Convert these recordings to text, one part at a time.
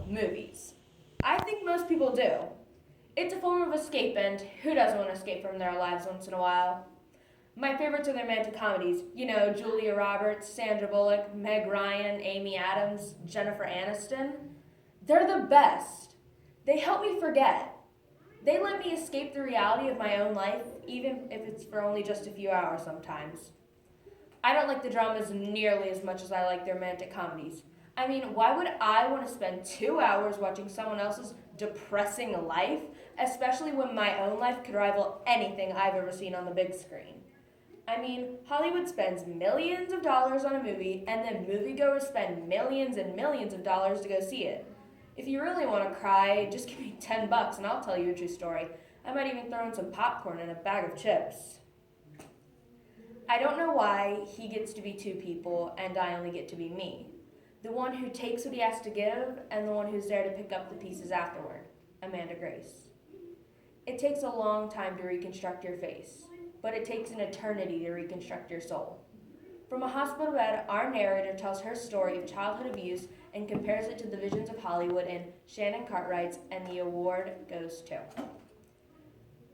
movies. I think most people do. It's a form of escape, and who doesn't want to escape from their lives once in a while? My favorites are the romantic comedies. You know, Julia Roberts, Sandra Bullock, Meg Ryan, Amy Adams, Jennifer Aniston. They're the best. They help me forget. They let me escape the reality of my own life, even if it's for only just a few hours sometimes. I don't like the dramas nearly as much as I like the romantic comedies. I mean, why would I want to spend 2 hours watching someone else's depressing life, especially when my own life could rival anything I've ever seen on the big screen? I mean, Hollywood spends millions of dollars on a movie, and then moviegoers spend millions and millions of dollars to go see it. If you really want to cry, just give me $10 and I'll tell you a true story. I might even throw in some popcorn and a bag of chips. I don't know why he gets to be two people and I only get to be me. The one who takes what he has to give and the one who's there to pick up the pieces afterward. Amanda Grace. It takes a long time to reconstruct your face, but it takes an eternity to reconstruct your soul. From a hospital bed, our narrator tells her story of childhood abuse and compares it to the visions of Hollywood in Shannon Cartwright's, and the award goes to.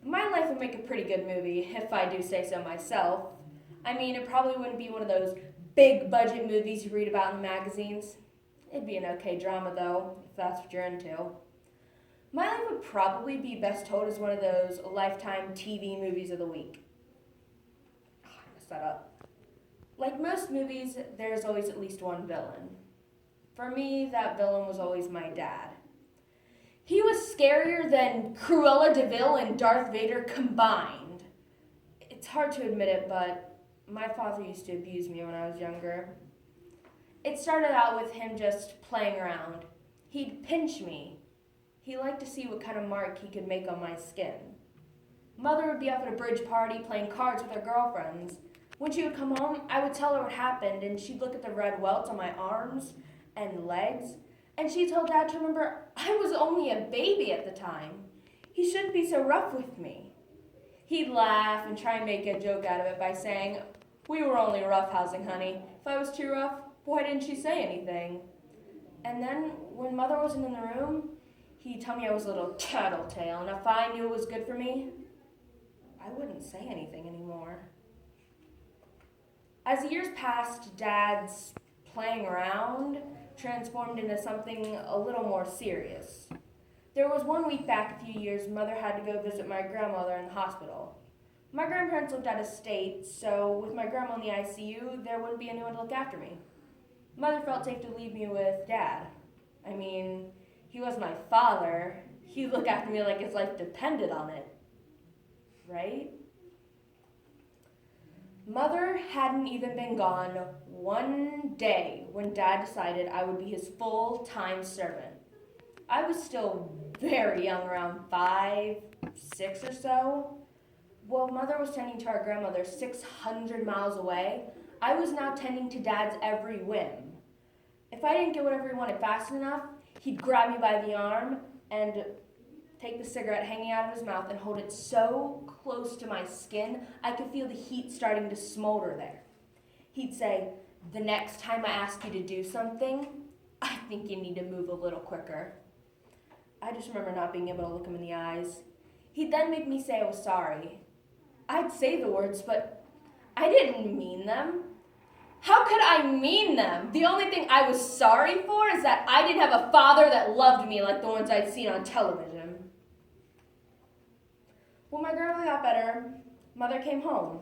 My life would make a pretty good movie, if I do say so myself. I mean, it probably wouldn't be one of those big budget movies you read about in the magazines. It'd be an okay drama, though, if that's what you're into. My life would probably be best told as one of those Lifetime TV movies of the week. I messed that up. Like most movies, there's always at least one villain. For me, that villain was always my dad. He was scarier than Cruella de Vil and Darth Vader combined. It's hard to admit it, but my father used to abuse me when I was younger. It started out with him just playing around. He'd pinch me. He liked to see what kind of mark he could make on my skin. Mother would be up at a bridge party playing cards with her girlfriends. When she would come home, I would tell her what happened, and she'd look at the red welts on my arms and legs, and she told Dad to remember I was only a baby at the time. He shouldn't be so rough with me. He'd laugh and try and make a joke out of it by saying, "We were only roughhousing, honey. If I was too rough, why didn't she say anything?" And then, when Mother wasn't in the room, he'd tell me I was a little tattletale, and if I knew it was good for me, I wouldn't say anything anymore. As the years passed, Dad's playing around transformed into something a little more serious. There was one week back a few years, Mother had to go visit my grandmother in the hospital. My grandparents lived out of state, so with my grandma in the ICU, there wouldn't be anyone to look after me. Mother felt safe to leave me with Dad. I mean, he was my father. He'd look after me like his life depended on it. Right? Mother hadn't even been gone one day when Dad decided I would be his full-time servant. I was still very young, around 5, 6 or so. While Mother was tending to our grandmother 600 miles away, I was now tending to Dad's every whim. If I didn't get whatever he wanted fast enough, he'd grab me by the arm and take the cigarette hanging out of his mouth and hold it so close to my skin, I could feel the heat starting to smolder there. He'd say, "The next time I ask you to do something, I think you need to move a little quicker." I just remember not being able to look him in the eyes. He'd then make me say I was sorry. I'd say the words, but I didn't mean them. How could I mean them? The only thing I was sorry for is that I didn't have a father that loved me like the ones I'd seen on television. When my grandmother got better, Mother came home.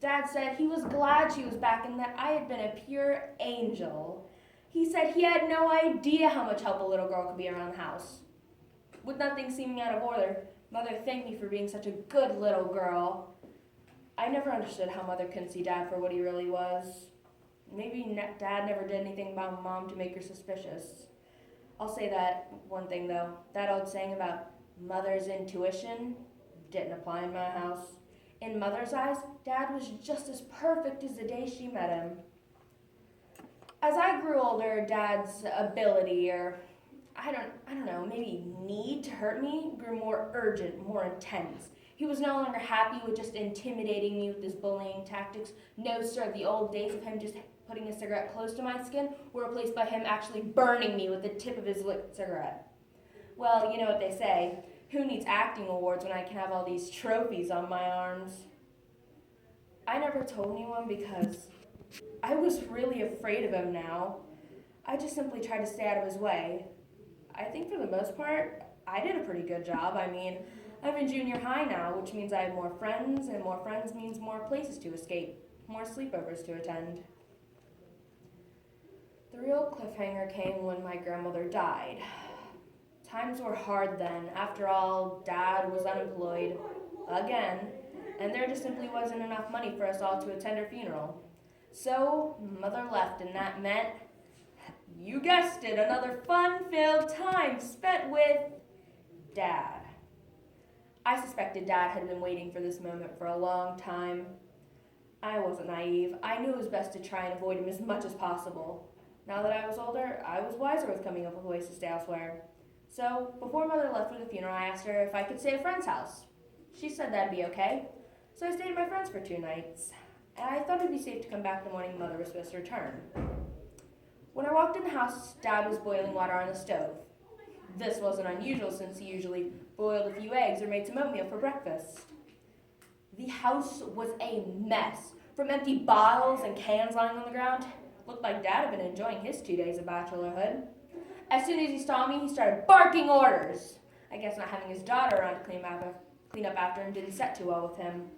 Dad said he was glad she was back and that I had been a pure angel. He said he had no idea how much help a little girl could be around the house. With nothing seeming out of order, Mother thanked me for being such a good little girl. I never understood how Mother couldn't see Dad for what he really was. Maybe Dad never did anything about Mom to make her suspicious. I'll say that one thing though, that old saying about Mother's intuition didn't apply in my house. In Mother's eyes, Dad was just as perfect as the day she met him. As I grew older, Dad's ability, or I don't know, maybe need to hurt me grew more urgent, more intense. He was no longer happy with just intimidating me with his bullying tactics. No, sir, the old days of him just putting a cigarette close to my skin were replaced by him actually burning me with the tip of his lit cigarette. Well, you know what they say, who needs acting awards when I can have all these trophies on my arms? I never told anyone because I was really afraid of him now. I just simply tried to stay out of his way. I think for the most part, I did a pretty good job. I mean, I'm in junior high now, which means I have more friends, and more friends means more places to escape, more sleepovers to attend. The real cliffhanger came when my grandmother died. Times were hard then. After all, Dad was unemployed, again, and there just simply wasn't enough money for us all to attend her funeral. So, Mother left, and that meant, you guessed it, another fun-filled time spent with Dad. I suspected Dad had been waiting for this moment for a long time. I wasn't naive. I knew it was best to try and avoid him as much as possible. Now that I was older, I was wiser with coming up with ways to stay elsewhere. So, before Mother left for the funeral, I asked her if I could stay at a friend's house. She said that'd be okay. So I stayed at my friend's for 2 nights. And I thought it'd be safe to come back the morning Mother was supposed to return. When I walked in the house, Dad was boiling water on the stove. This wasn't unusual since he usually boiled a few eggs or made some oatmeal for breakfast. The house was a mess. From empty bottles and cans lying on the ground, looked like Dad had been enjoying his 2 days of bachelorhood. As soon as he saw me, he started barking orders. I guess not having his daughter around to clean up after him didn't set too well with him.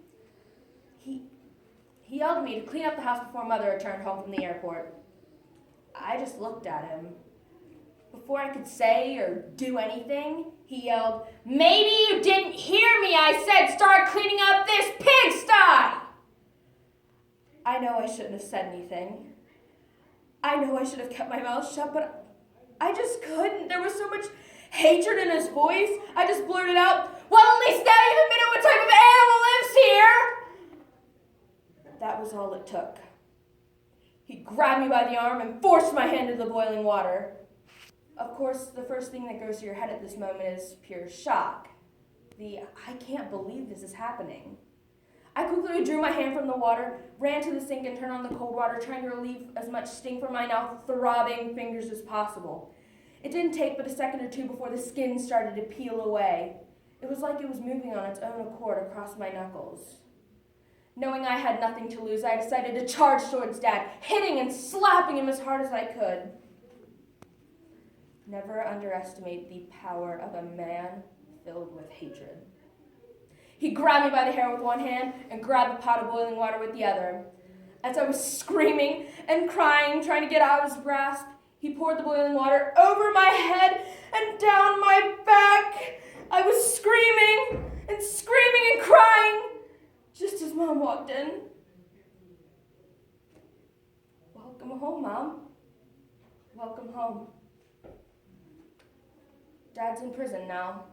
He yelled at me to clean up the house before Mother returned home from the airport. I just looked at him. Before I could say or do anything, he yelled, "Maybe you didn't hear me! I said start cleaning up this pigsty!" I know I shouldn't have said anything. I know I should have kept my mouth shut, but I just couldn't. There was so much hatred in his voice. I just blurted out, "Well, at least now you admit what type of animal lives here!" That was all it took. He grabbed me by the arm and forced my hand into the boiling water. Of course, the first thing that goes through your head at this moment is pure shock. I can't believe this is happening. I quickly drew my hand from the water, ran to the sink and turned on the cold water, trying to relieve as much sting from my now throbbing fingers as possible. It didn't take but a second or two before the skin started to peel away. It was like it was moving on its own accord across my knuckles. Knowing I had nothing to lose, I decided to charge towards Dad, hitting and slapping him as hard as I could. Never underestimate the power of a man filled with hatred. He grabbed me by the hair with one hand and grabbed a pot of boiling water with the other. As I was screaming and crying, trying to get out of his grasp, he poured the boiling water over my head and down my back. I was screaming and crying, just as Mom walked in. "Welcome home, Mom. Welcome home." Dad's in prison now.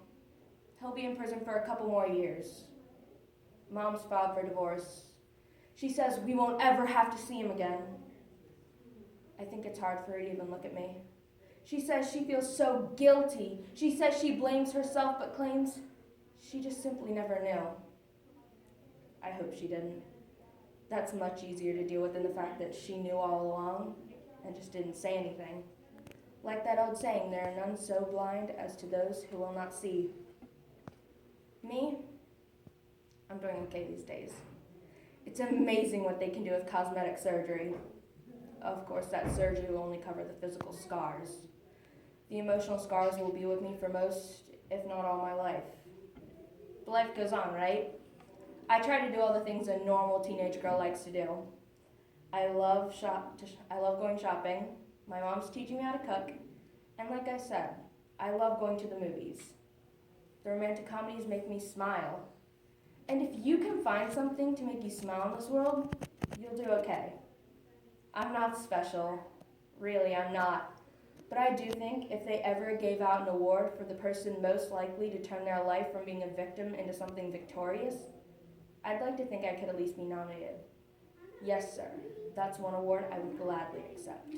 He'll be in prison for a couple more years. Mom's filed for divorce. She says we won't ever have to see him again. I think it's hard for her to even look at me. She says she feels so guilty. She says she blames herself but claims she just simply never knew. I hope she didn't. That's much easier to deal with than the fact that she knew all along and just didn't say anything. Like that old saying, there are none so blind as to those who will not see. Me? I'm doing okay these days. It's amazing what they can do with cosmetic surgery. Of course, that surgery will only cover the physical scars. The emotional scars will be with me for most, if not all, my life. But life goes on, right? I try to do all the things a normal teenage girl likes to do. I love going shopping. My mom's teaching me how to cook. And like I said, I love going to the movies. The romantic comedies make me smile. And if you can find something to make you smile in this world, you'll do okay. I'm not special. Really, I'm not. But I do think if they ever gave out an award for the person most likely to turn their life from being a victim into something victorious, I'd like to think I could at least be nominated. Yes, sir. That's one award I would gladly accept.